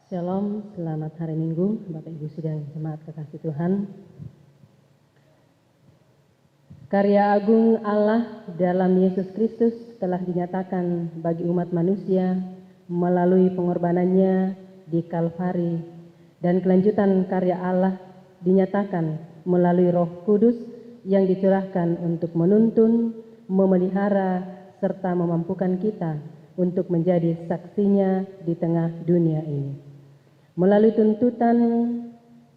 Shalom, selamat hari Minggu, Bapak Ibu sidang jemaat kekasih Tuhan. Karya agung Allah dalam Yesus Kristus telah dinyatakan bagi umat manusia melalui pengorbanannya di Kalvari, dan kelanjutan karya Allah dinyatakan melalui Roh Kudus yang dicurahkan untuk menuntun, memelihara, serta memampukan kita untuk menjadi saksinya di tengah dunia ini. Melalui tuntutan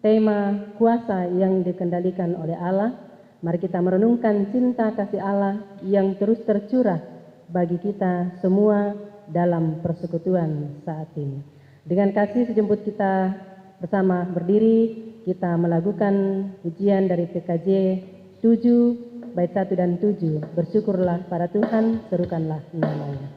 tema kuasa yang dikendalikan oleh Allah, mari kita merenungkan cinta kasih Allah yang terus tercurah bagi kita semua dalam persekutuan saat ini. Dengan kasih sejemput kita bersama berdiri, kita melakukan pujian dari PKJ 7 bait 1 dan 7. Bersyukurlah pada Tuhan, serukanlah namanya.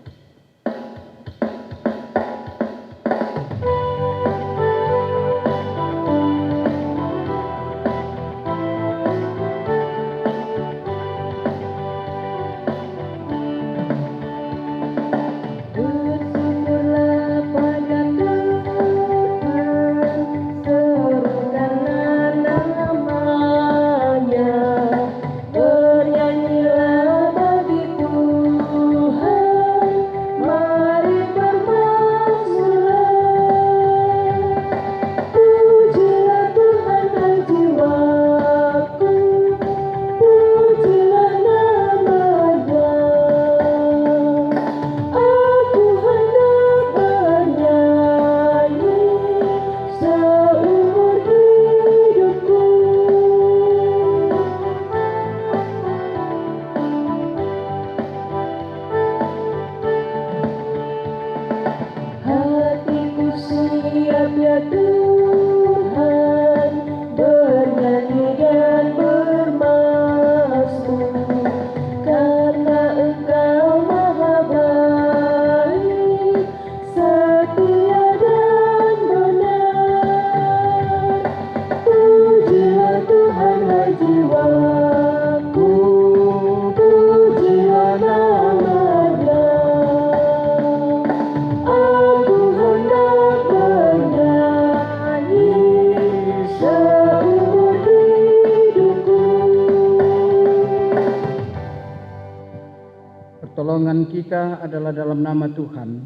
Pertolongan kita adalah dalam nama Tuhan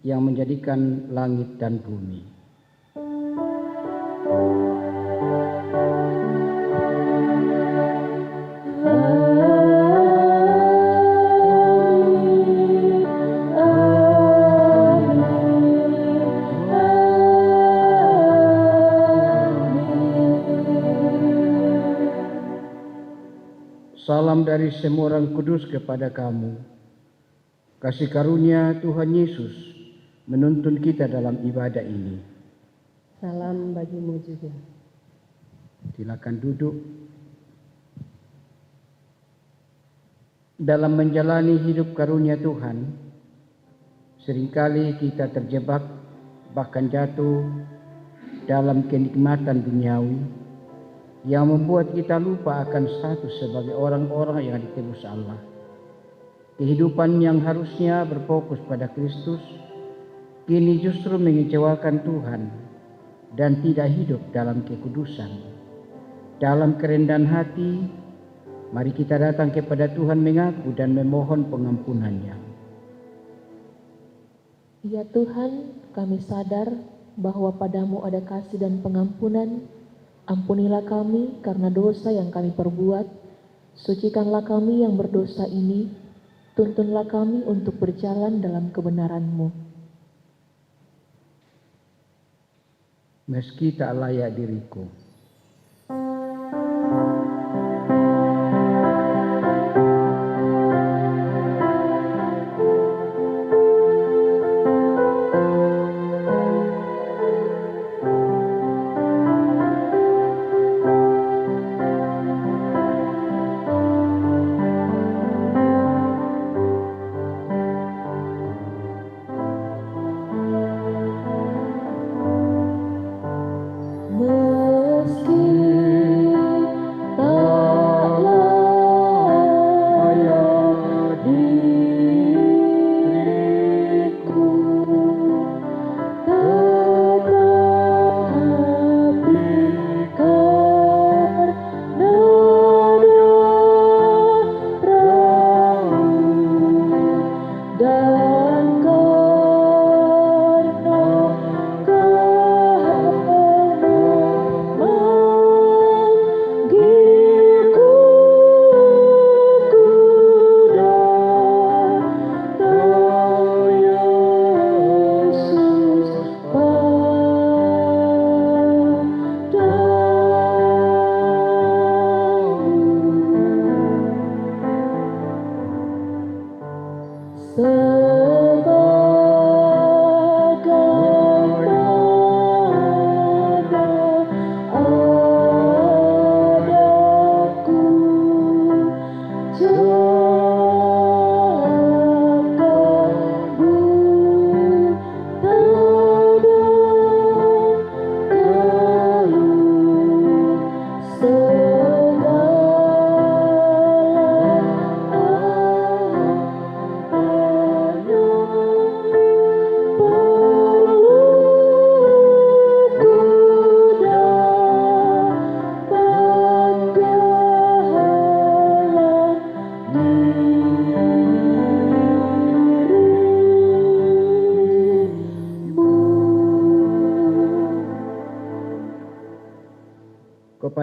yang menjadikan langit dan bumi. Salam dari semua orang kudus kepada kamu. Kasih karunia Tuhan Yesus menuntun kita dalam ibadah ini. Salam bagimu juga. Silakan duduk. Dalam menjalani hidup karunia Tuhan, seringkali kita terjebak bahkan jatuh dalam kenikmatan duniawi yang membuat kita lupa akan status sebagai orang-orang yang ditebus Allah. Kehidupan yang harusnya berfokus pada Kristus kini justru mengecewakan Tuhan dan tidak hidup dalam kekudusan. Dalam kerendahan hati, mari kita datang kepada Tuhan mengaku dan memohon pengampunan-Nya. Ya Tuhan, kami sadar bahwa padamu ada kasih dan pengampunan. Ampunilah kami karena dosa yang kami perbuat. Sucikanlah kami yang berdosa ini. Tuntunlah kami untuk berjalan dalam kebenaran-Mu. Meski tak layak diriku.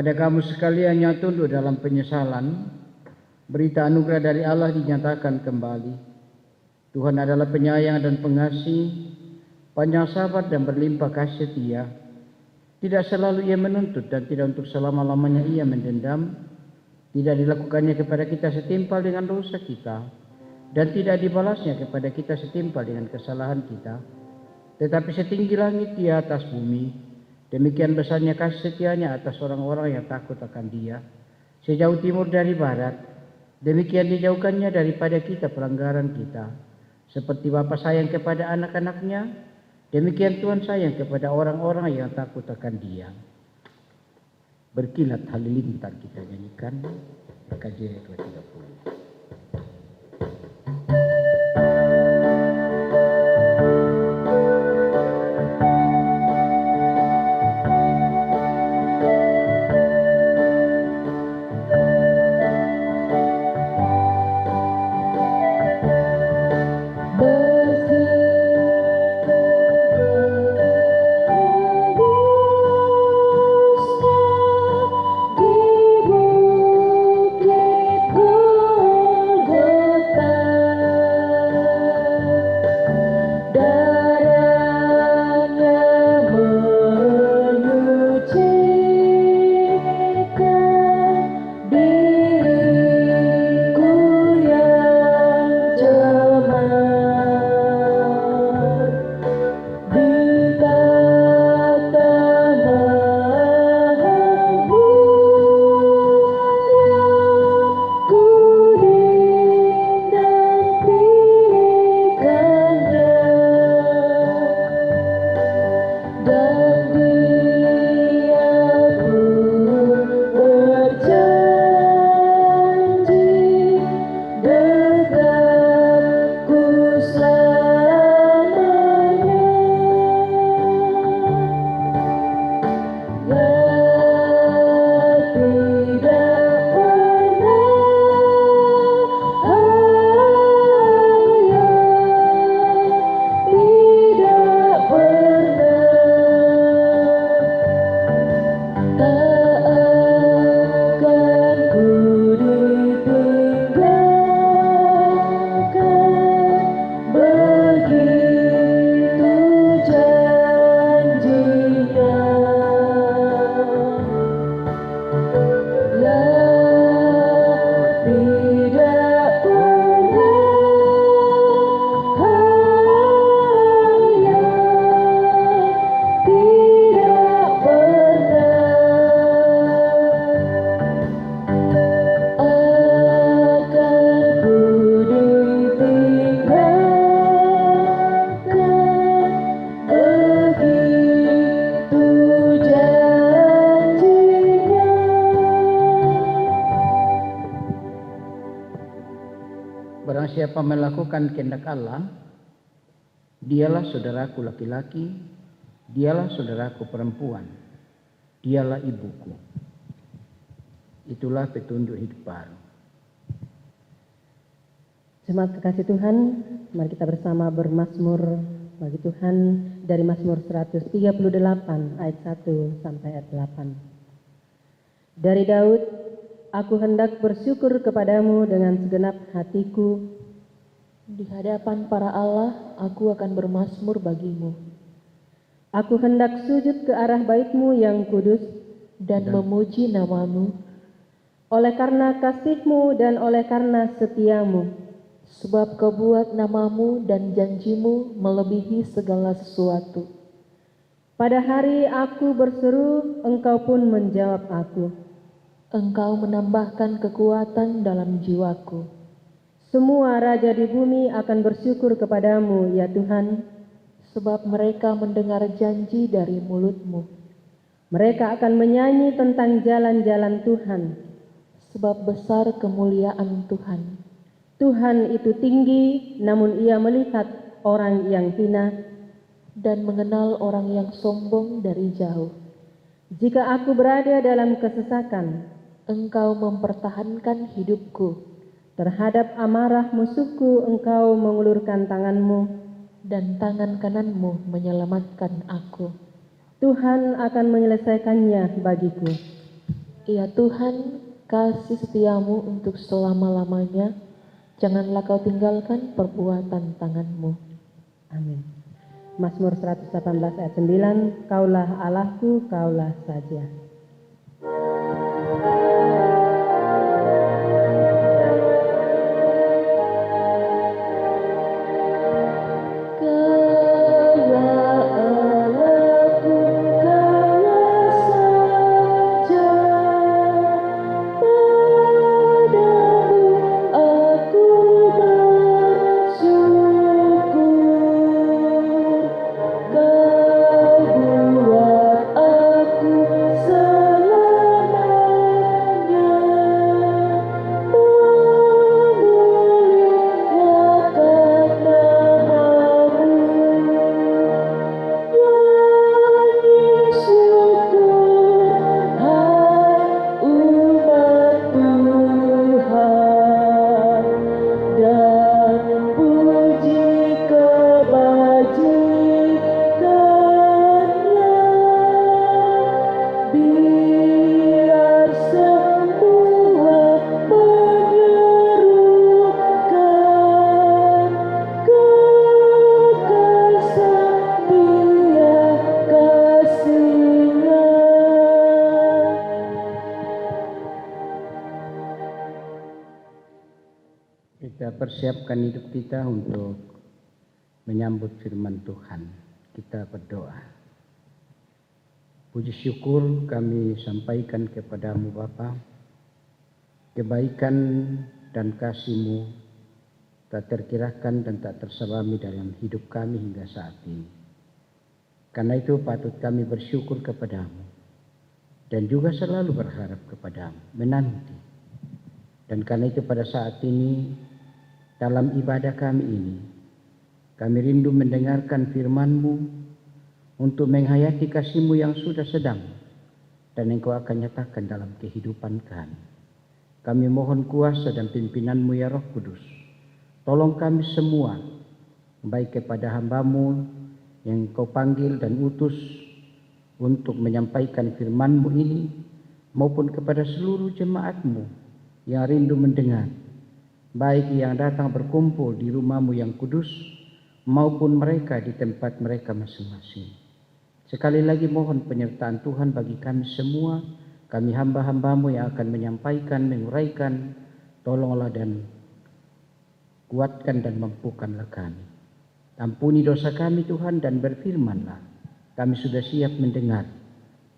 Kepada kamu sekalian yang tunduk dalam penyesalan, berita anugerah dari Allah dinyatakan kembali. Tuhan adalah penyayang dan pengasih, panjang sabar dan berlimpah kasih setia. Tidak selalu ia menuntut dan tidak untuk selama-lamanya ia mendendam. Tidak dilakukannya kepada kita setimpal dengan dosa kita, dan tidak dibalasnya kepada kita setimpal dengan kesalahan kita. Tetapi setinggi langit di atas bumi, demikian besarnya kasih setianya atas orang-orang yang takut akan Dia. Sejauh timur dari barat, demikian dijauhkannya daripada kita pelanggaran kita. Seperti Bapa sayang kepada anak-anaknya, demikian Tuhan sayang kepada orang-orang yang takut akan Dia. Berkilat halilintar kita nyanyikan KJ 30. Barang siapa melakukan kehendak Allah, dialah saudaraku laki-laki, dialah saudaraku perempuan, dialah ibuku. Itulah petunjuk hidup baru. Jemaat kekasih Tuhan, mari kita bersama bermazmur bagi Tuhan dari Mazmur 138 ayat 1 sampai ayat 8. Dari Daud, aku hendak bersyukur kepadamu dengan segenap hatiku. Di hadapan para Allah, aku akan bermazmur bagimu. Aku hendak sujud ke arah bait-Mu yang kudus dan memuji namamu. Oleh karena kasih-Mu dan oleh karena setia-Mu, Sebab kau buat namamu dan janjimu melebihi segala sesuatu. Pada hari aku berseru, engkau pun menjawab aku. Engkau menambahkan kekuatan dalam jiwaku. Semua raja di bumi akan bersyukur kepadamu, ya Tuhan. Sebab mereka mendengar janji dari mulutmu. Mereka akan menyanyi tentang jalan-jalan Tuhan. Sebab besar kemuliaan Tuhan. Tuhan itu tinggi, namun ia melihat orang yang hina, dan mengenal orang yang sombong dari jauh. Jika aku berada dalam kesesakan, Engkau mempertahankan hidupku. terhadap amarah musuhku engkau mengulurkan tanganmu, dan tangan kananmu menyelamatkan aku. Tuhan akan menyelesaikannya bagiku. Ya Tuhan, kasih setiamu untuk selama-lamanya, janganlah kau tinggalkan perbuatan tanganmu. Amin. Mazmur 118 ayat 9, Kaulah Allahku, kaulah saja. Kita persiapkan hidup kita untuk menyambut firman Tuhan. Kita berdoa. Puji syukur kami sampaikan kepadamu Bapa. Kebaikan dan kasih-Mu tak terkirakan dan tak tersabami dalam hidup kami hingga saat ini. Karena itu patut kami bersyukur kepadamu dan juga selalu berharap kepadamu, menanti. Dan karena itu pada saat ini, dalam ibadah kami ini, kami rindu mendengarkan firman-Mu untuk menghayati kasih-Mu yang sudah sedang dan Engkau akan nyatakan dalam kehidupan kami. Kami mohon kuasa dan pimpinan-Mu ya Roh Kudus. Tolong kami semua, baik kepada hamba-Mu yang Kau panggil dan utus untuk menyampaikan firman-Mu ini, maupun kepada seluruh jemaat-Mu yang rindu mendengar, baik yang datang berkumpul di rumah-Mu yang kudus, maupun mereka di tempat mereka masing-masing. Sekali lagi mohon penyertaan Tuhan bagi kami semua, kami hamba-hamba-Mu yang akan menyampaikan, menguraikan, tolonglah dan kuatkan dan mampukanlah kami. Ampuni dosa kami Tuhan dan berfirmanlah, kami sudah siap mendengar.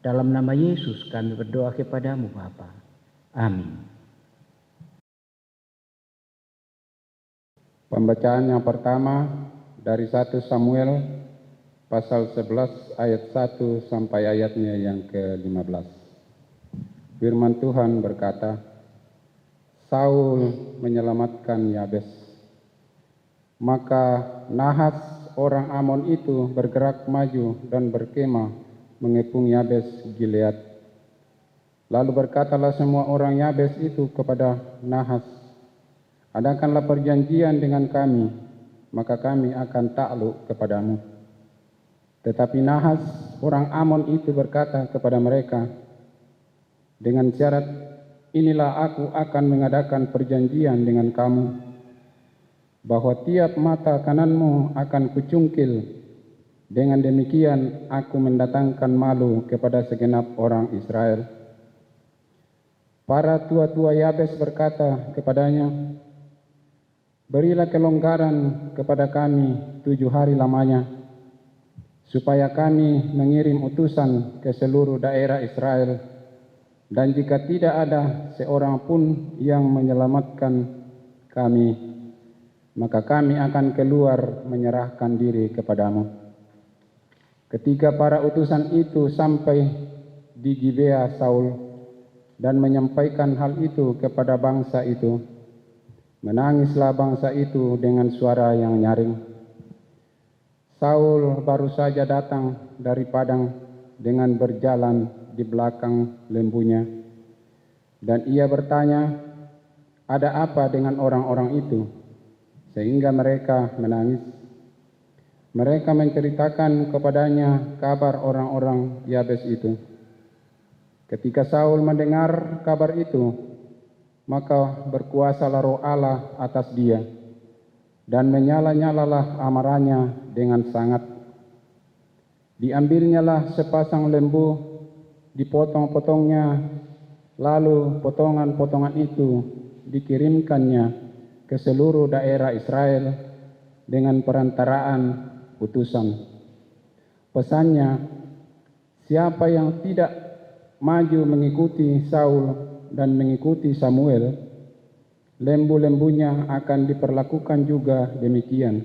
Dalam nama Yesus kami berdoa kepadamu Bapa. Amin. Pembacaan yang pertama dari 1 Samuel pasal 11 ayat 1 sampai ayatnya yang ke-15. Firman Tuhan berkata, Saul menyelamatkan Yabes. Maka Nahas orang Amon itu bergerak maju dan berkemah mengepung Yabes Gilead. Lalu berkatalah semua orang Yabes itu kepada Nahas, adakanlah perjanjian dengan kami, maka kami akan takluk kepadamu. Tetapi Nahas, orang Amon itu berkata kepada mereka, dengan syarat, inilah aku akan mengadakan perjanjian dengan kamu, bahwa tiap mata kananmu akan kucungkil. Dengan demikian aku mendatangkan malu kepada segenap orang Israel. Para tua-tua Yabes berkata kepadanya, berilah kelonggaran kepada kami 7 hari lamanya, supaya kami mengirim utusan ke seluruh daerah Israel, dan jika tidak ada seorang pun yang menyelamatkan kami, maka kami akan keluar menyerahkan diri kepadamu. Ketika para utusan itu sampai di Gibea Saul dan menyampaikan hal itu kepada bangsa itu, menangislah bangsa itu dengan suara yang nyaring. Saul baru saja datang dari padang dengan berjalan di belakang lembunya, dan ia bertanya, "Ada apa dengan orang-orang itu?" Sehingga mereka menangis. Mereka menceritakan kepadanya kabar orang-orang Yabes itu. Ketika Saul mendengar kabar itu, maka berkuasalah Roh Allah atas dia, dan menyala-nyalalah amarahnya dengan sangat. Diambilnyalah sepasang lembu, dipotong-potongnya, lalu potongan-potongan itu dikirimkannya ke seluruh daerah Israel dengan perantaraan utusan. Pesannya, siapa yang tidak maju mengikuti Saul dan mengikuti Samuel, lembu-lembunya akan diperlakukan juga demikian.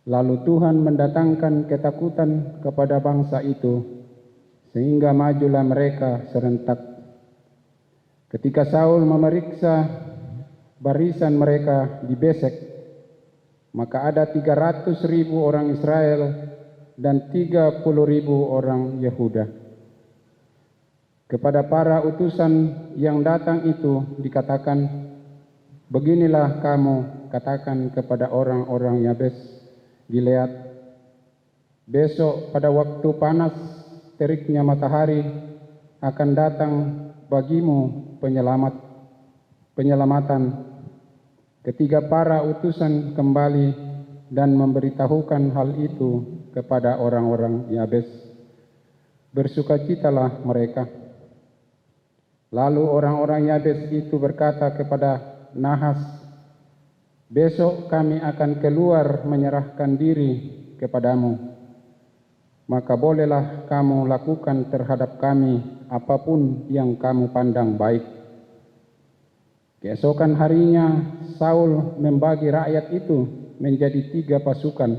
Lalu Tuhan mendatangkan ketakutan kepada bangsa itu, sehingga majulah mereka serentak. Ketika Saul memeriksa barisan mereka di Besek, maka ada 300.000 orang Israel dan 30.000 orang Yehuda. Kepada para utusan yang datang itu dikatakan, "Beginilah kamu katakan kepada orang-orang Yabes Gilead, besok pada waktu panas teriknya matahari akan datang bagimu penyelamatan." Ketika para utusan kembali dan memberitahukan hal itu kepada orang-orang Yabes, bersukacitalah mereka. Lalu orang-orang Yabes itu berkata kepada Nahas, "Besok kami akan keluar menyerahkan diri kepadamu. Maka bolehlah kamu lakukan terhadap kami apapun yang kamu pandang baik." Keesokan harinya Saul membagi rakyat itu menjadi 3 pasukan.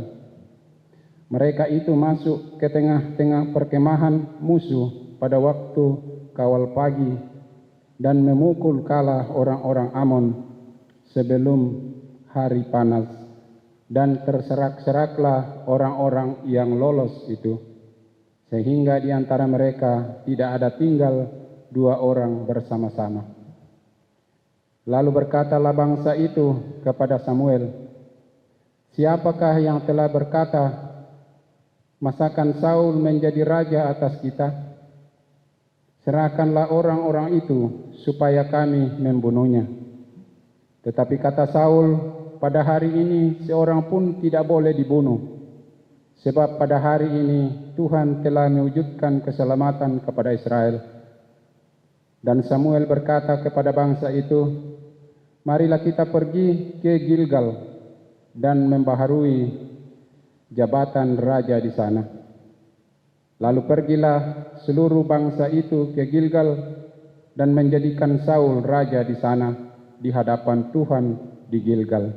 Mereka itu masuk ke tengah-tengah perkemahan musuh pada waktu kawal pagi dan memukul kalah orang-orang Amon sebelum hari panas, dan terserak-seraklah orang-orang yang lolos itu, sehingga di antara mereka tidak ada tinggal 2 orang bersama-sama. Lalu berkatalah bangsa itu kepada Samuel, "Siapakah yang telah berkata, masakan Saul menjadi raja atas kita? Serahkanlah orang-orang itu supaya kami membunuhnya." Tetapi kata Saul, "Pada hari ini seorang pun tidak boleh dibunuh, sebab pada hari ini Tuhan telah mewujudkan keselamatan kepada Israel." Dan Samuel berkata kepada bangsa itu, "Marilah kita pergi ke Gilgal dan membaharui jabatan raja di sana." Lalu pergilah seluruh bangsa itu ke Gilgal dan menjadikan Saul raja di sana di hadapan Tuhan di Gilgal.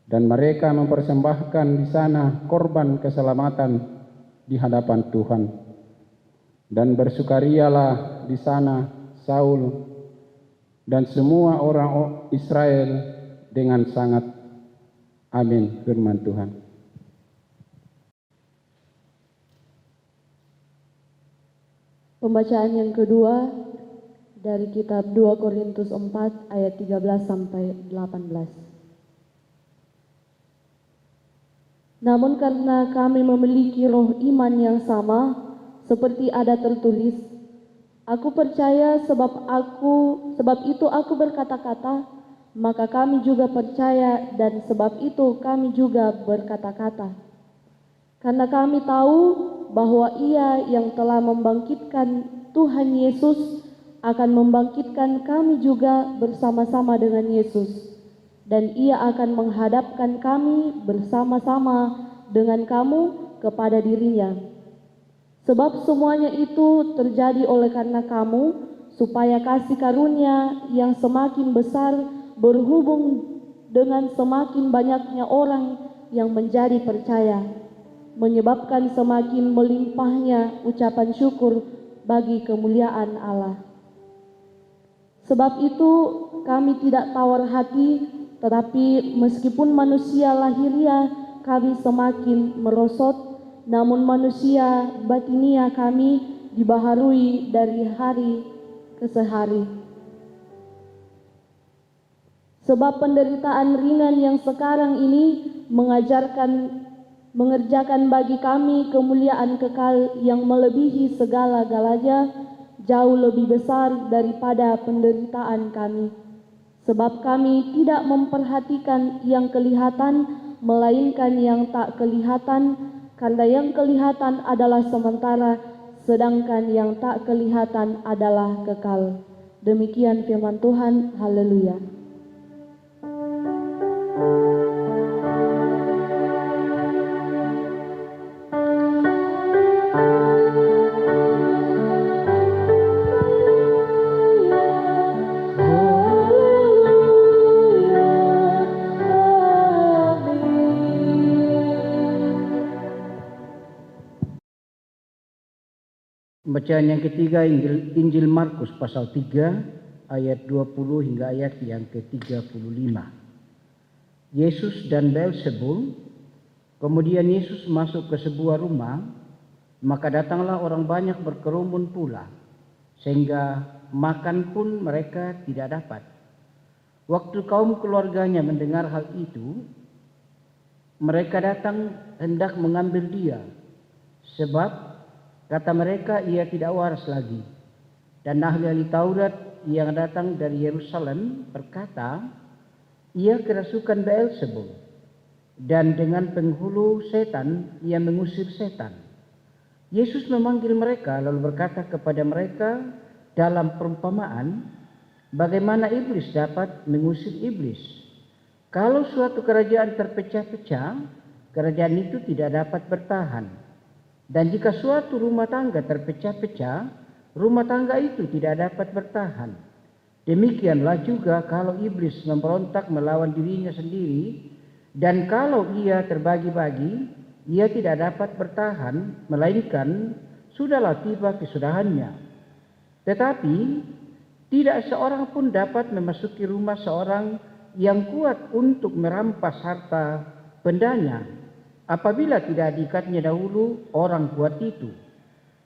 Dan mereka mempersembahkan di sana korban keselamatan di hadapan Tuhan. Dan bersukarialah di sana Saul dan semua orang Israel dengan sangat. Amin. Firman Tuhan. Pembacaan yang kedua dari kitab 2 Korintus 4 ayat 13 sampai 18. Namun karena kami memiliki roh iman yang sama, seperti ada tertulis, "Aku percaya sebab itu aku berkata-kata, maka kami juga percaya, dan sebab itu kami juga berkata-kata. Karena kami tahu bahwa Ia yang telah membangkitkan Tuhan Yesus akan membangkitkan kami juga bersama-sama dengan Yesus. dan Ia akan menghadapkan kami bersama-sama dengan kamu kepada dirinya. Sebab semuanya itu terjadi oleh karena kamu, supaya kasih karunia yang semakin besar berhubung dengan semakin banyaknya orang yang menjadi percaya, menyebabkan semakin melimpahnya ucapan syukur bagi kemuliaan Allah. Sebab itu kami tidak tawar hati, tetapi meskipun manusia lahiriah kami semakin merosot, namun manusia batinia kami dibaharui dari hari ke hari. Sebab penderitaan ringan yang sekarang ini mengerjakan bagi kami kemuliaan kekal yang melebihi segala-galanya, jauh lebih besar daripada penderitaan kami. Sebab kami tidak memperhatikan yang kelihatan, melainkan yang tak kelihatan, karena yang kelihatan adalah sementara, sedangkan yang tak kelihatan adalah kekal. Demikian firman Tuhan, haleluya. Bacaan yang ketiga, Injil Markus pasal 3 ayat 20 hingga ayat yang ke-35. Yesus dan Beelzebul. Kemudian Yesus masuk ke sebuah rumah, maka datanglah orang banyak berkerumun pula, sehingga makan pun mereka tidak dapat. Waktu kaum keluarganya mendengar hal itu, mereka datang hendak mengambil dia, sebab kata mereka, ia tidak waras lagi. Dan ahli-ahli Taurat yang datang dari Yerusalem berkata, ia kerasukan Beelzebul, dan dengan penghulu setan ia mengusir setan. Yesus memanggil mereka lalu berkata kepada mereka dalam perumpamaan, bagaimana iblis dapat mengusir iblis? Kalau suatu kerajaan terpecah-pecah, kerajaan itu tidak dapat bertahan. Dan jika suatu rumah tangga terpecah-pecah, rumah tangga itu tidak dapat bertahan. Demikianlah juga kalau iblis memberontak melawan dirinya sendiri, dan kalau ia terbagi-bagi, ia tidak dapat bertahan, melainkan sudahlah tiba kesudahannya. Tetapi tidak seorang pun dapat memasuki rumah seorang yang kuat untuk merampas harta bendanya, apabila tidak diikatnya dahulu orang kuat itu.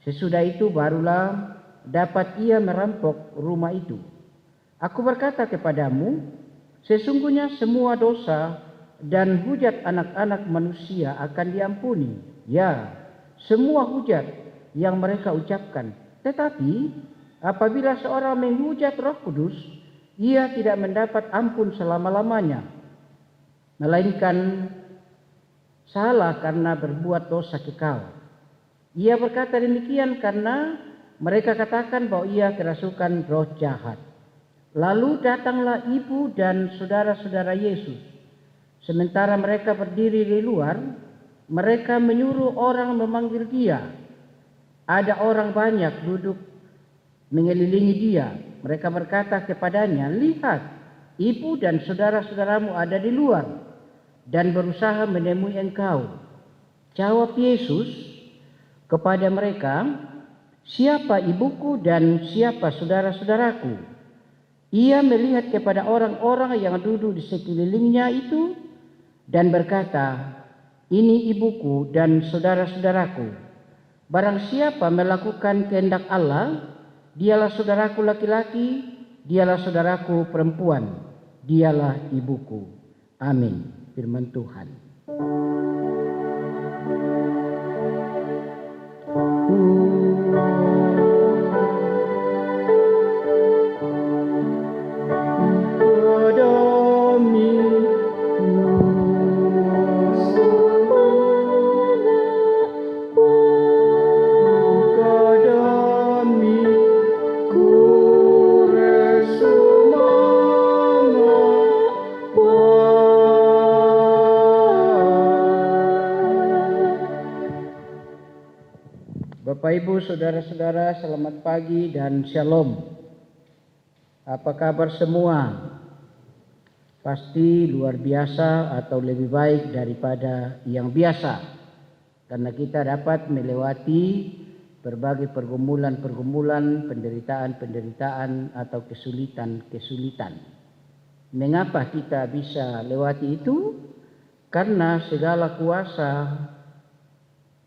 Sesudah itu barulah dapat ia merampok rumah itu. Aku berkata kepadamu, sesungguhnya semua dosa dan hujat anak-anak manusia akan diampuni. Ya, semua hujat yang mereka ucapkan. Tetapi apabila seorang menghujat Roh Kudus, ia tidak mendapat ampun selama-lamanya, melainkan salah karena berbuat dosa kekal. Ia berkata demikian karena mereka katakan bahwa ia kerasukan roh jahat. Lalu datanglah ibu dan saudara-saudara Yesus. Sementara mereka berdiri di luar, mereka menyuruh orang memanggil dia. Ada orang banyak duduk mengelilingi dia. Mereka berkata kepadanya, lihat, ibu dan saudara-saudaramu ada di luar dan berusaha menemui engkau. Jawab Yesus kepada mereka, siapa ibuku dan siapa saudara-saudaraku? Ia melihat kepada orang-orang yang duduk di sekelilingnya itu dan berkata, ini ibuku dan saudara-saudaraku. Barang siapa melakukan kehendak Allah, dialah saudaraku laki-laki, dialah saudaraku perempuan, dialah ibuku. Amin. Firman Tuhan. Ku Bapak Ibu, saudara-saudara, selamat pagi dan shalom. Apa kabar semua? Pasti luar biasa atau lebih baik daripada yang biasa, karena kita dapat melewati berbagai pergumulan-pergumulan, penderitaan-penderitaan atau kesulitan-kesulitan. Mengapa kita bisa lewati itu? Karena segala kuasa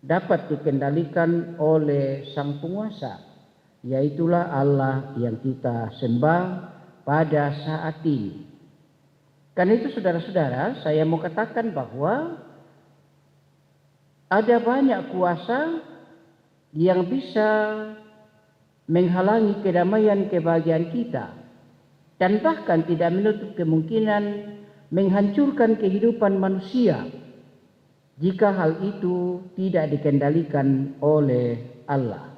dapat dikendalikan oleh Sang Penguasa, yaitulah Allah yang kita sembah pada saat ini. Karena itu saudara-saudara, saya mau katakan bahwa ada banyak kuasa yang bisa menghalangi kedamaian kebahagiaan kita, dan bahkan tidak menutup kemungkinan menghancurkan kehidupan manusia jika hal itu tidak dikendalikan oleh Allah.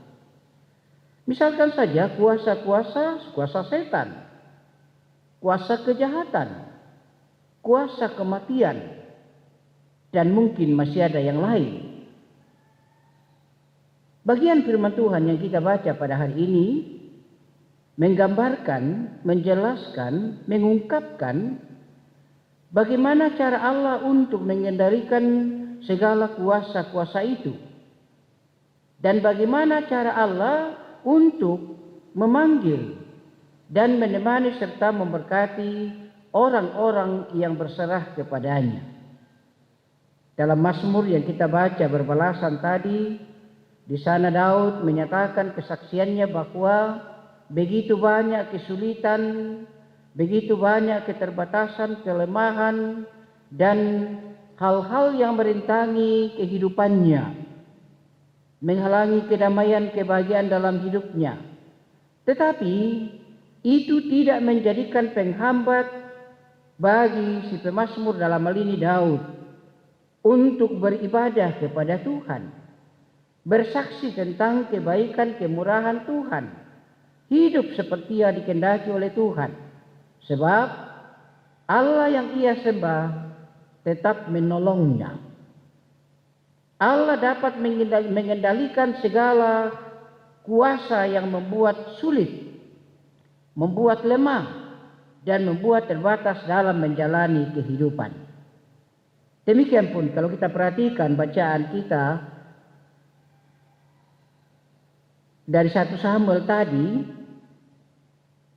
Misalkan saja kuasa setan, kuasa kejahatan, kuasa kematian, dan mungkin masih ada yang lain. Bagian firman Tuhan yang kita baca pada hari ini menggambarkan, menjelaskan, mengungkapkan bagaimana cara Allah untuk mengendalikan segala kuasa-kuasa itu, dan bagaimana cara Allah untuk memanggil dan menemani serta memberkati orang-orang yang berserah kepadanya. Dalam Mazmur yang kita baca berbalasan tadi, di sana Daud menyatakan kesaksiannya bahwa begitu banyak kesulitan, begitu banyak keterbatasan, kelemahan, dan hal-hal yang merintangi kehidupannya, menghalangi kedamaian kebahagiaan dalam hidupnya. Tetapi itu tidak menjadikan penghambat bagi si pemazmur, dalam hal ini Daud, untuk beribadah kepada Tuhan, bersaksi tentang kebaikan kemurahan Tuhan, hidup seperti yang dikehendaki oleh Tuhan. Sebab Allah yang ia sembah tetap menolongnya. Allah dapat mengendalikan segala kuasa yang membuat sulit, membuat lemah, dan membuat terbatas dalam menjalani kehidupan. Demikian pun kalau kita perhatikan bacaan kita dari 1 Samuel tadi,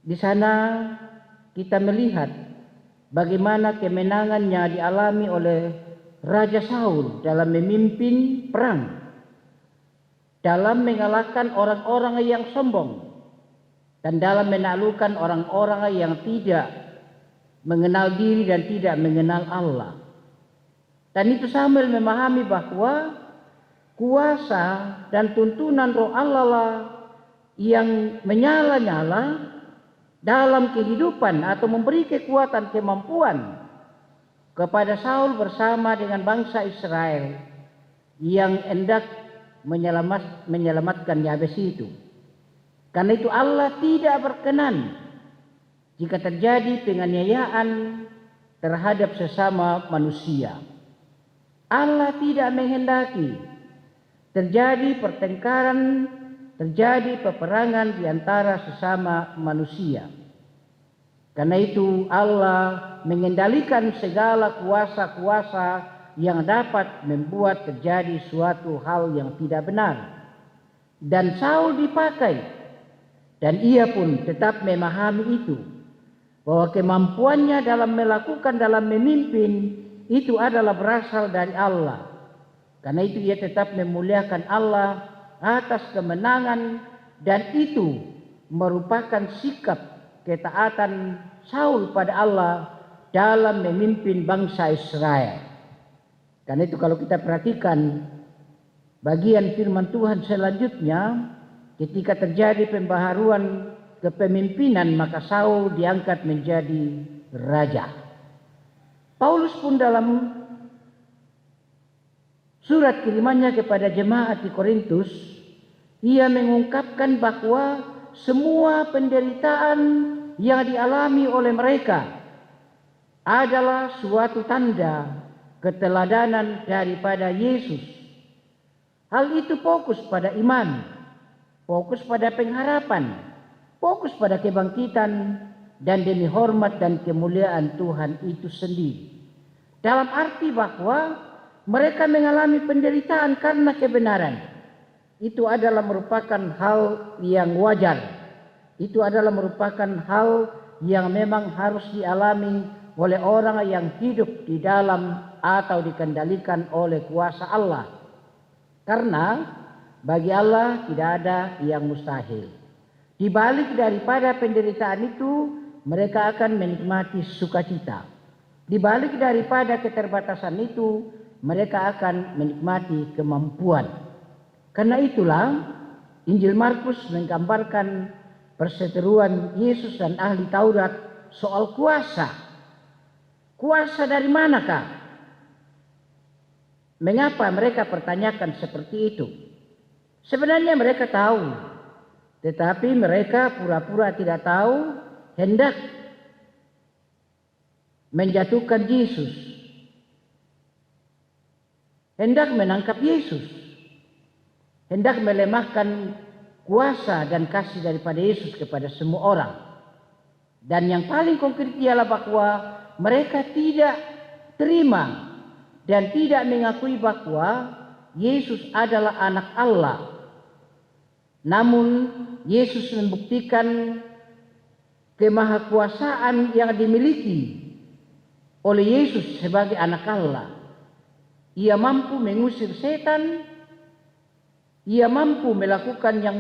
di sana kita melihat bagaimana kemenangannya dialami oleh Raja Saul dalam memimpin perang, dalam mengalahkan orang-orang yang sombong, dan dalam menaklukkan orang-orang yang tidak mengenal diri dan tidak mengenal Allah. Dan itu Samuel memahami bahwa kuasa dan tuntunan Roh Allah lah yang menyala-nyala dalam kehidupan atau memberi kekuatan, kemampuan kepada Saul bersama dengan bangsa Israel yang hendak menyelamatkan Yabes itu. Karena itu Allah tidak berkenan jika terjadi penganiayaan terhadap sesama manusia. Allah tidak menghendaki terjadi pertengkaran, terjadi peperangan di antara sesama manusia. Karena itu Allah mengendalikan segala kuasa-kuasa yang dapat membuat terjadi suatu hal yang tidak benar. Dan Saul dipakai, dan ia pun tetap memahami itu, bahwa kemampuannya dalam melakukan, dalam memimpin, itu adalah berasal dari Allah. Karena itu ia tetap memuliakan Allah atas kemenangan, dan itu merupakan sikap ketaatan Saul pada Allah dalam memimpin bangsa Israel. Karena itu kalau kita perhatikan bagian firman Tuhan selanjutnya, ketika terjadi pembaharuan kepemimpinan, maka Saul diangkat menjadi raja. Paulus pun dalam surat kirimannya kepada jemaat di Korintus, ia mengungkapkan bahwa semua penderitaan yang dialami oleh mereka adalah suatu tanda keteladanan daripada Yesus. Hal itu fokus pada iman, fokus pada pengharapan, fokus pada kebangkitan, dan demi hormat dan kemuliaan Tuhan itu sendiri. Dalam arti bahwa mereka mengalami penderitaan karena kebenaran. Itu adalah merupakan hal yang wajar. Itu adalah merupakan hal yang memang harus dialami oleh orang yang hidup di dalam atau dikendalikan oleh kuasa Allah. Karena bagi Allah tidak ada yang mustahil. Di balik daripada penderitaan itu, mereka akan menikmati sukacita. Di balik daripada keterbatasan itu, mereka akan menikmati kemampuan. Karena itulah Injil Markus menggambarkan perseteruan Yesus dan ahli Taurat soal kuasa. Kuasa dari manakah? Mengapa mereka pertanyakan seperti itu? Sebenarnya mereka tahu, tetapi mereka pura-pura tidak tahu, hendak menjatuhkan Yesus, hendak menangkap Yesus, hendak melemahkan kuasa dan kasih daripada Yesus kepada semua orang. Dan yang paling konkret ialah bahwa mereka tidak terima dan tidak mengakui bahwa Yesus adalah anak Allah. Namun Yesus membuktikan kemahakuasaan yang dimiliki oleh Yesus sebagai anak Allah. Ia mampu mengusir setan, ia mampu melakukan yang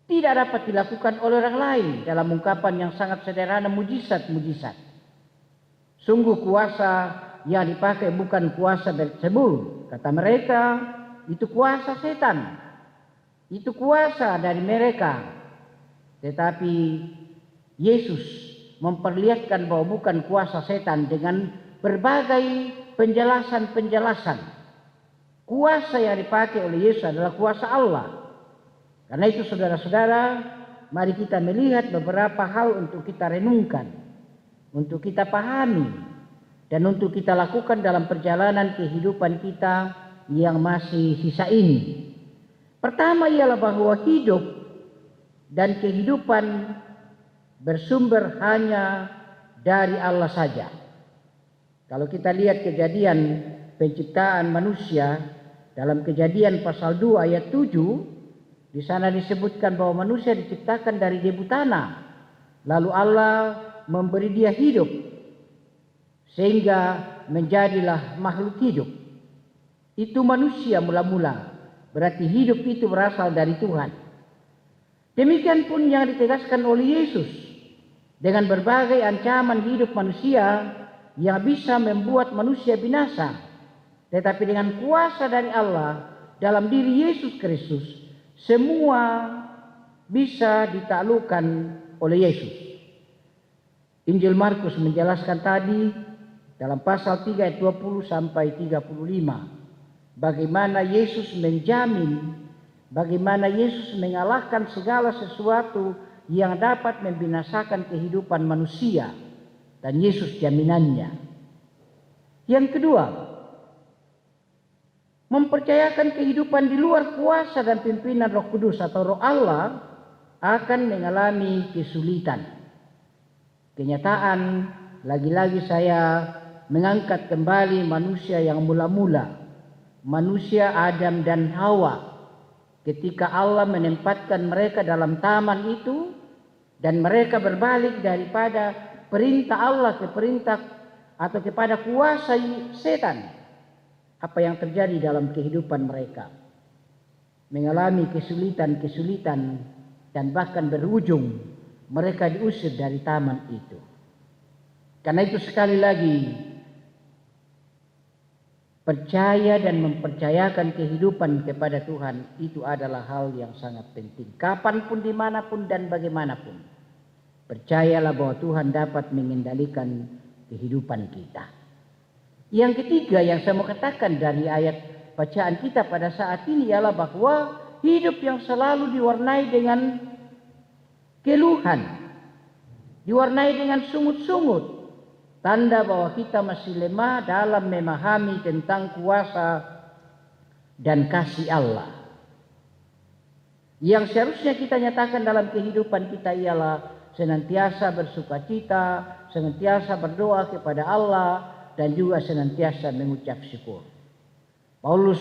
tidak dapat dilakukan oleh orang lain, dalam ungkapan yang sangat sederhana, mujizat-mujizat. Sungguh kuasa yang dipakai bukan kuasa Beelzebul, kata mereka, itu kuasa setan, itu kuasa dari mereka. Tetapi Yesus memperlihatkan bahwa bukan kuasa setan dengan berbagai penjelasan-penjelasan. Kuasa yang dipakai oleh Yesus adalah kuasa Allah. Karena itu saudara-saudara, mari kita melihat beberapa hal untuk kita renungkan, untuk kita pahami, dan untuk kita lakukan dalam perjalanan kehidupan kita yang masih sisa ini. Pertama ialah bahwa hidup dan kehidupan bersumber hanya dari Allah saja. Kalau kita lihat kejadian penciptaan manusia dalam Kejadian pasal 2 ayat 7, di sana disebutkan bahwa manusia diciptakan dari debu tanah. Lalu Allah memberi dia hidup sehingga menjadilah makhluk hidup. Itu manusia mula-mula. Berarti hidup itu berasal dari Tuhan. Demikian pun yang ditegaskan oleh Yesus dengan berbagai ancaman hidup manusia yang bisa membuat manusia binasa. Tetapi dengan kuasa dari Allah dalam diri Yesus Kristus, semua bisa ditaklukkan oleh Yesus. Injil Markus menjelaskan tadi dalam pasal 3 ayat 20 sampai 35 bagaimana Yesus menjamin, bagaimana Yesus mengalahkan segala sesuatu yang dapat membinasakan kehidupan manusia, dan Yesus jaminannya. Yang kedua, mempercayakan kehidupan di luar kuasa dan pimpinan Roh Kudus atau Roh Allah akan mengalami kesulitan. Kenyataan, lagi-lagi saya mengangkat kembali manusia yang mula-mula, manusia Adam dan Hawa. Ketika Allah menempatkan mereka dalam taman itu dan mereka berbalik daripada perintah Allah ke perintah atau kepada kuasa setan, apa yang terjadi dalam kehidupan mereka? Mengalami kesulitan-kesulitan dan bahkan berujung mereka diusir dari taman itu. Karena itu sekali lagi, percaya dan mempercayakan kehidupan kepada Tuhan itu adalah hal yang sangat penting. Kapanpun, dimanapun, dan bagaimanapun. Percayalah bahwa Tuhan dapat mengendalikan kehidupan kita. Yang ketiga yang saya mau katakan dari ayat bacaan kita pada saat ini ialah bahwa hidup yang selalu diwarnai dengan keluhan, diwarnai dengan sungut-sungut, tanda bahwa kita masih lemah dalam memahami tentang kuasa dan kasih Allah. Yang seharusnya kita nyatakan dalam kehidupan kita ialah senantiasa bersukacita, senantiasa berdoa kepada Allah, dan juga senantiasa mengucap syukur. Paulus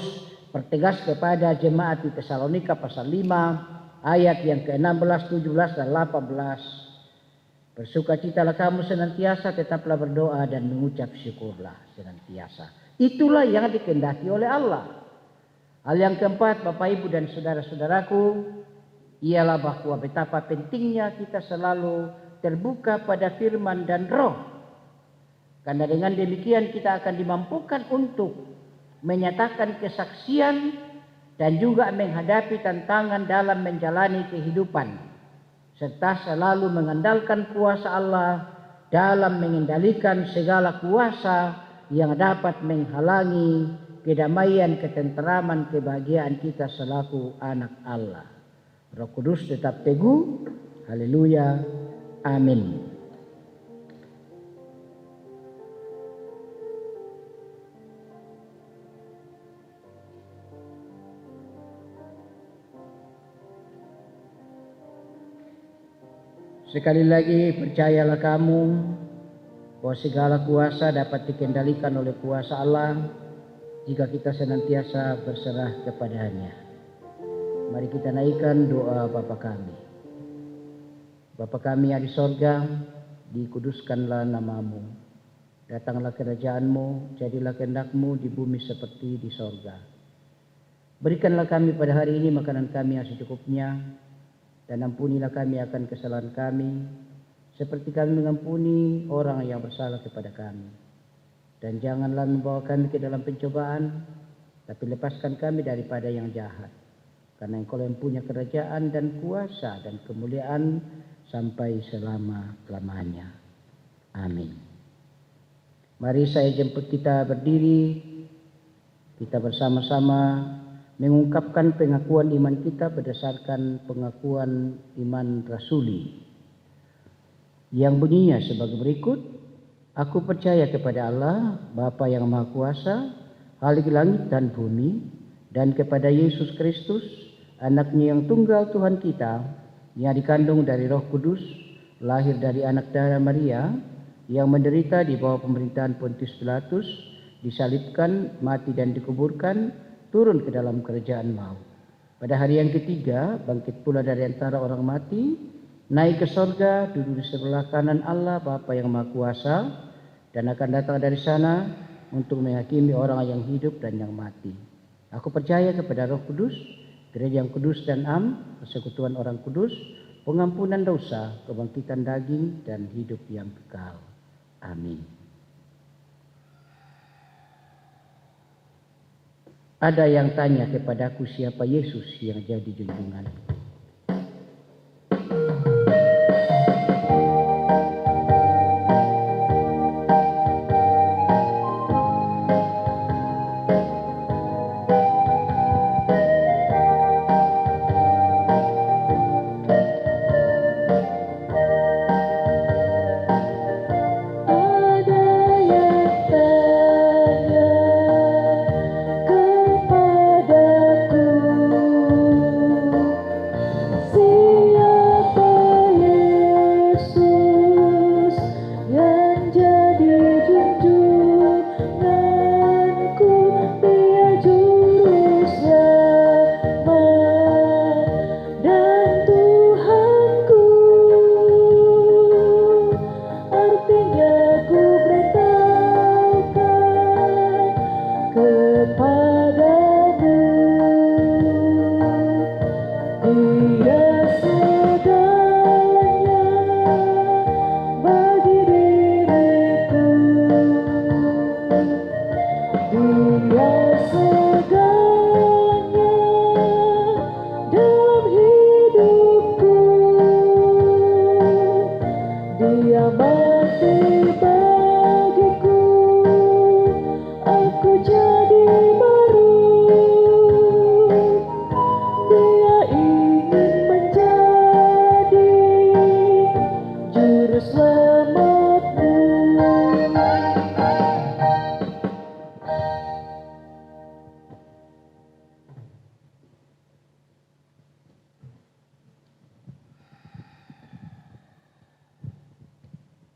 pertegas kepada jemaat di Tesalonika pasal 5 ayat yang ke-16, 17 dan 18. Bersukacitalah kamu senantiasa, tetaplah berdoa dan mengucap syukurlah senantiasa. Itulah yang dikehendaki oleh Allah. Hal yang keempat, Bapak Ibu dan saudara-saudaraku, ialah bahwa betapa pentingnya kita selalu terbuka pada firman dan roh. Karena dengan demikian kita akan dimampukan untuk menyatakan kesaksian dan juga menghadapi tantangan dalam menjalani kehidupan, serta selalu mengandalkan kuasa Allah dalam mengendalikan segala kuasa yang dapat menghalangi kedamaian, ketenteraman, kebahagiaan kita selaku anak Allah. Roh Kudus tetap teguh. Haleluya. Amin. Sekali lagi, percayalah kamu bahwa segala kuasa dapat dikendalikan oleh kuasa Allah jika kita senantiasa berserah kepadanya. Mari kita naikkan doa Bapa kami. Bapa kami yang di sorga, dikuduskanlah namamu. Datanglah kerajaanmu, jadilah kehendak-Mu di bumi seperti di sorga. Berikanlah kami pada hari ini makanan kami yang secukupnya, dan ampunilah kami akan kesalahan kami, seperti kami mengampuni orang yang bersalah kepada kami. Dan janganlah membawa kami ke dalam pencobaan, tapi lepaskan kami daripada yang jahat. Karena Engkau yang punya kerajaan dan kuasa dan kemuliaan sampai selama-lamanya. Amin. Mari saya jemput kita berdiri. Kita bersama-sama mengungkapkan pengakuan iman kita berdasarkan pengakuan iman rasuli, yang bunyinya sebagai berikut. Aku percaya kepada Allah, Bapa yang Maha Kuasa, Khalik langit dan bumi, dan kepada Yesus Kristus, Anak-Nya yang tunggal Tuhan kita, yang dikandung dari Roh Kudus, lahir dari anak darah Maria, yang menderita di bawah pemerintahan Pontius Pilatus, disalibkan, mati dan dikuburkan, turun ke dalam kerajaan maut. Pada hari yang ketiga, bangkit pula dari antara orang mati, naik ke sorga, duduk di sebelah kanan Allah Bapa yang Maha Kuasa, dan akan datang dari sana untuk menghakimi orang yang hidup dan yang mati. Aku percaya kepada Roh Kudus, gereja yang kudus dan am, persekutuan orang kudus, pengampunan dosa, kebangkitan daging, dan hidup yang kekal. Amin. Ada yang tanya kepadaku siapa Yesus yang jadi junjungan.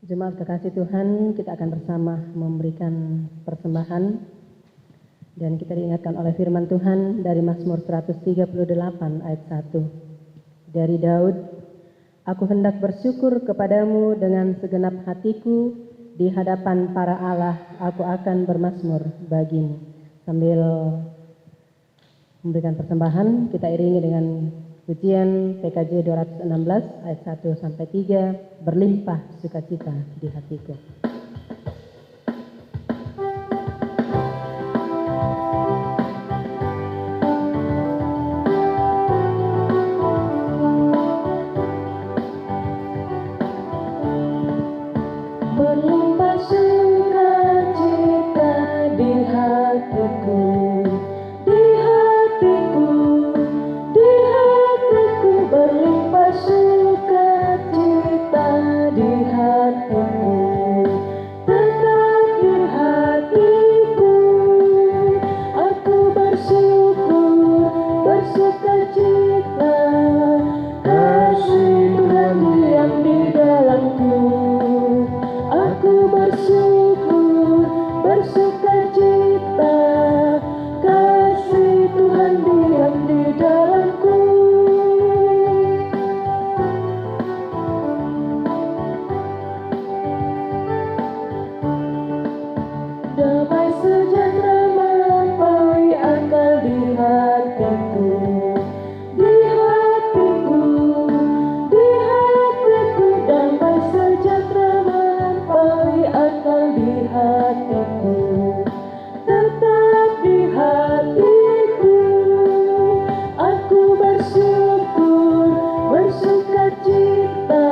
Jemaat kekasih Tuhan, kita akan bersama memberikan persembahan dan kita diingatkan oleh firman Tuhan dari Mazmur 138 ayat 1. Dari Daud, aku hendak bersyukur kepadamu dengan segenap hatiku, di hadapan para Allah aku akan bermazmur bagimu. Sambil memberikan persembahan, kita iringi dengan pujian PKJ 216 ayat 1 sampai 3, berlimpah sukacita di hatiku. Berlimpah sukacita di hatiku, di hatiku, di hatiku, berlimpah sukacita di hatiku, tetap di hatiku. Aku bersyukur, bersukacita, kasih Tuhan diam di dalamku. Aku bersyukur, bersukacita, kasih Tuhan diam di dalamku. Damai sejahtera melampaui akal di hatiku, di hatiku, di hatiku, damai sejahtera melampaui akal di hatiku, tetap di hatiku. Aku bersyukur, bersukacita,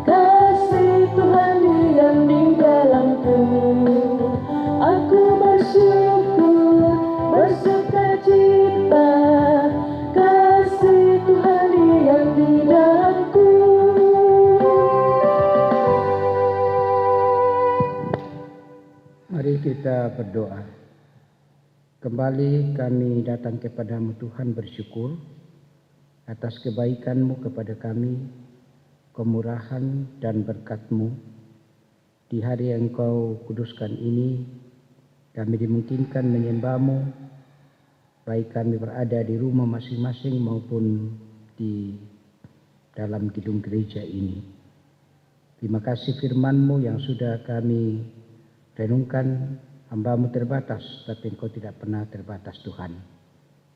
kasih Tuhan diam di dalamku. Aku bersyukur, bersukacita, kasih Tuhan diam di dalamku. Mari kita berdoa. Kembali kami datang kepadamu Tuhan bersyukur atas kebaikan-Mu kepada kami, kemurahan dan berkat-Mu. Di hari yang Engkau kuduskan ini, kami dimungkinkan menyembah-Mu, baik kami berada di rumah masing-masing maupun di dalam gedung gereja ini. Terima kasih firman-Mu yang sudah kami renungkan. Hamba-Mu terbatas, tapi Engkau tidak pernah terbatas Tuhan.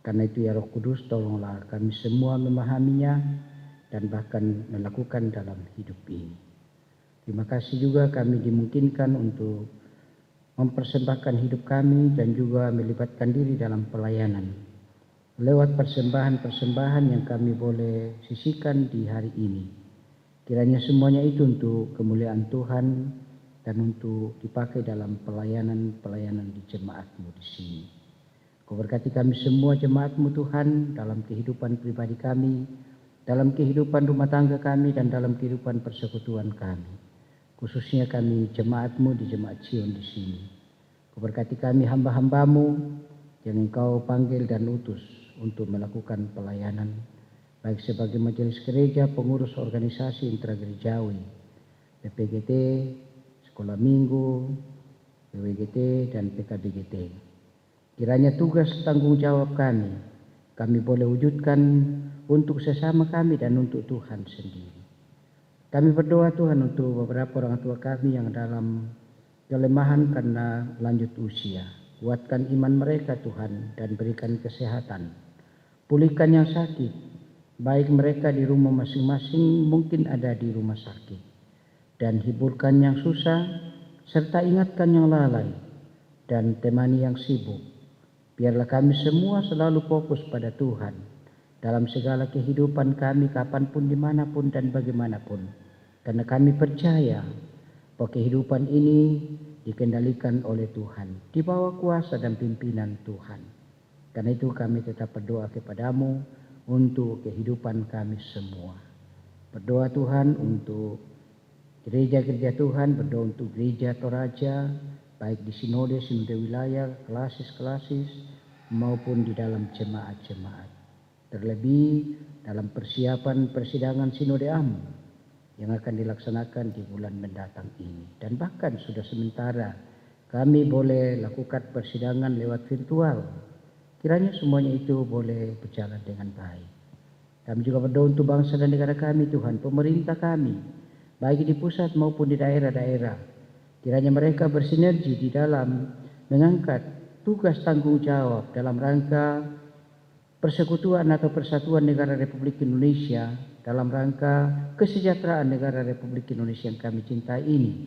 Karena itu ya Roh Kudus, tolonglah kami semua memahaminya dan bahkan melakukan dalam hidup ini. Terima kasih juga kami dimungkinkan untuk mempersembahkan hidup kami dan juga melibatkan diri dalam pelayanan. Lewat persembahan-persembahan yang kami boleh sisihkan di hari ini. Kiranya semuanya itu untuk kemuliaan Tuhan dan untuk dipakai dalam pelayanan-pelayanan di jemaat-Mu di sini. Kau berkati kami semua jemaat-Mu Tuhan dalam kehidupan pribadi kami, dalam kehidupan rumah tangga kami, dan dalam kehidupan persekutuan kami. Khususnya kami jemaat-Mu di Jemaat Sion di sini. Kau berkati kami hamba-hamba-Mu yang Engkau panggil dan utus untuk melakukan pelayanan, baik sebagai majelis gereja, pengurus organisasi intragerejawi, PPGT, Sekolah Minggu, PWGT, dan PKBGT. Kiranya tugas tanggung jawab kami boleh wujudkan untuk sesama kami dan untuk Tuhan sendiri. Kami berdoa Tuhan untuk beberapa orang tua kami yang dalam kelemahan karena lanjut usia. Kuatkan iman mereka Tuhan dan berikan kesehatan. Pulihkan yang sakit, baik mereka di rumah masing-masing mungkin ada di rumah sakit. Dan hiburkan yang susah, serta ingatkan yang lalai, dan temani yang sibuk. Biarlah kami semua selalu fokus pada Tuhan, dalam segala kehidupan kami, kapanpun, dimanapun, dan bagaimanapun. Karena kami percaya bahwa kehidupan ini dikendalikan oleh Tuhan, di bawah kuasa dan pimpinan Tuhan. Karena itu kami tetap berdoa kepadamu untuk kehidupan kami semua. Berdoa Tuhan untuk gereja-gereja Tuhan, berdoa untuk gereja Toraja, baik di sinode wilayah, kelasis maupun di dalam jemaat-jemaat. Terlebih dalam persiapan persidangan sinode Amun yang akan dilaksanakan di bulan mendatang ini. Dan bahkan sudah sementara kami boleh lakukan persidangan lewat virtual. Kiranya semuanya itu boleh berjalan dengan baik. Kami juga berdoa untuk bangsa dan negara kami, Tuhan, pemerintah kami, baik di pusat maupun di daerah-daerah. Kiranya mereka bersinergi di dalam mengangkat tugas tanggung jawab dalam rangka persekutuan atau persatuan negara Republik Indonesia, dalam rangka kesejahteraan negara Republik Indonesia yang kami cintai ini.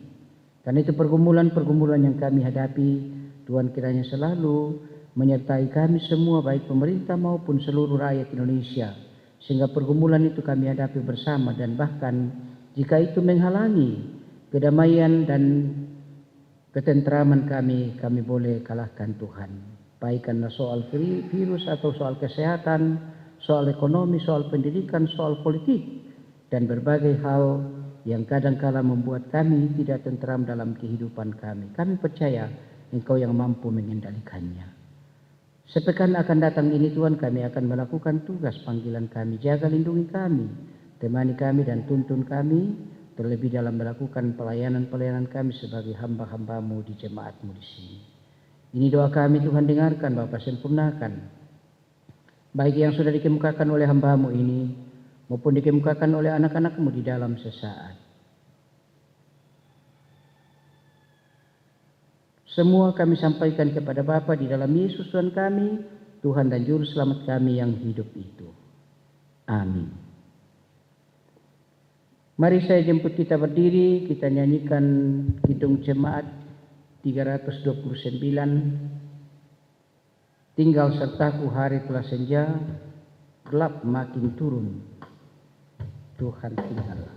Karena itu pergumulan-pergumulan yang kami hadapi, Tuhan kiranya selalu menyertai kami semua, baik pemerintah maupun seluruh rakyat Indonesia, sehingga pergumulan itu kami hadapi bersama, dan bahkan jika itu menghalangi kedamaian dan ketentraman kami boleh kalahkan Tuhan. Baik karena soal virus atau soal kesehatan, soal ekonomi, soal pendidikan, soal politik, dan berbagai hal yang kadang-kala membuat kami tidak tentram dalam kehidupan kami. Kami percaya Engkau yang mampu mengendalikannya. Sepekan akan datang ini Tuhan, kami akan melakukan tugas panggilan kami. Jaga lindungi kami, temani kami dan tuntun kami, terlebih dalam melakukan pelayanan-pelayanan kami sebagai hamba-hamba-Mu di jemaat-Mu di sini. Ini doa kami Tuhan, dengarkan Bapa, sempurnakan. Baik yang sudah dikemukakan oleh hamba-Mu ini, maupun dikemukakan oleh anak-anak-Mu di dalam sesaat. Semua kami sampaikan kepada Bapa di dalam Yesus Tuhan kami, Tuhan dan Juru Selamat kami yang hidup itu. Amin. Mari saya jemput kita berdiri, kita nyanyikan Kidung Jemaat 329. Tinggal sertaku hari telah senja, gelap makin turun, Tuhan tinggal.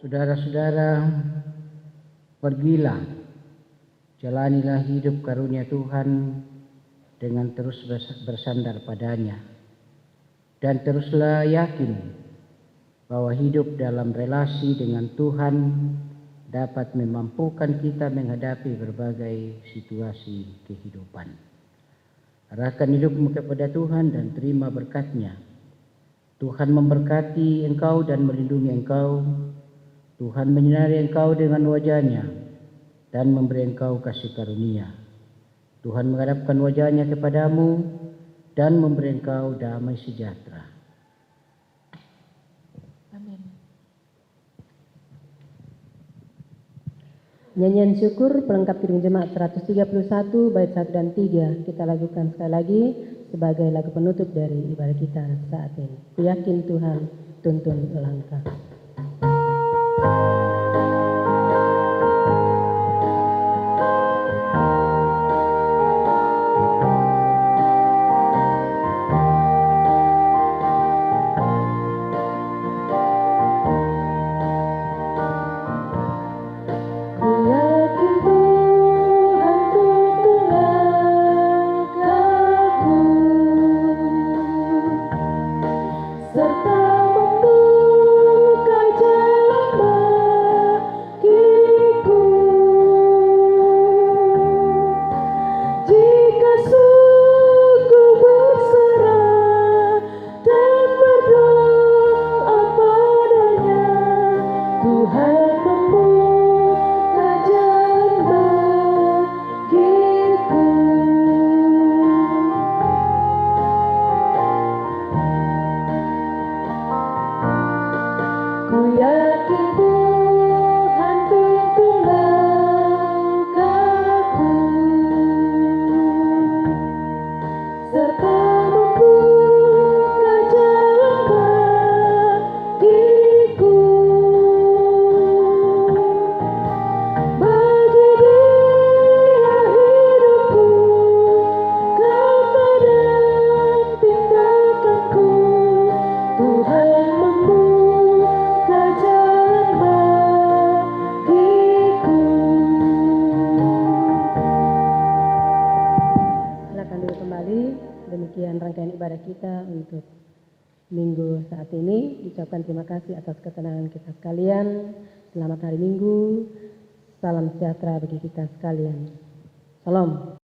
Saudara-saudara, pergilah, jalanilah hidup karunia Tuhan dengan terus bersandar padanya. Dan teruslah yakin bahwa hidup dalam relasi dengan Tuhan dapat memampukan kita menghadapi berbagai situasi kehidupan. Arahkan hidupmu kepada Tuhan dan terima berkat-Nya. Tuhan memberkati engkau dan melindungi engkau. Tuhan menyinari engkau dengan wajah-Nya dan memberi engkau kasih karunia. Tuhan menghadapkan wajah-Nya kepadamu dan memberi engkau damai sejahtera. Amin. Nyanyian syukur pelengkap Kidung Jemaat 131 bait 1 dan 3 kita lakukan sekali lagi sebagai lagu penutup dari ibadah kita saat ini. Ku yakin Tuhan tuntun langkah. Demikian rangkaian ibadah kita untuk minggu saat ini. Diucapkan terima kasih atas ketenangan kita sekalian. Selamat hari Minggu. Salam sejahtera bagi kita sekalian. Salam.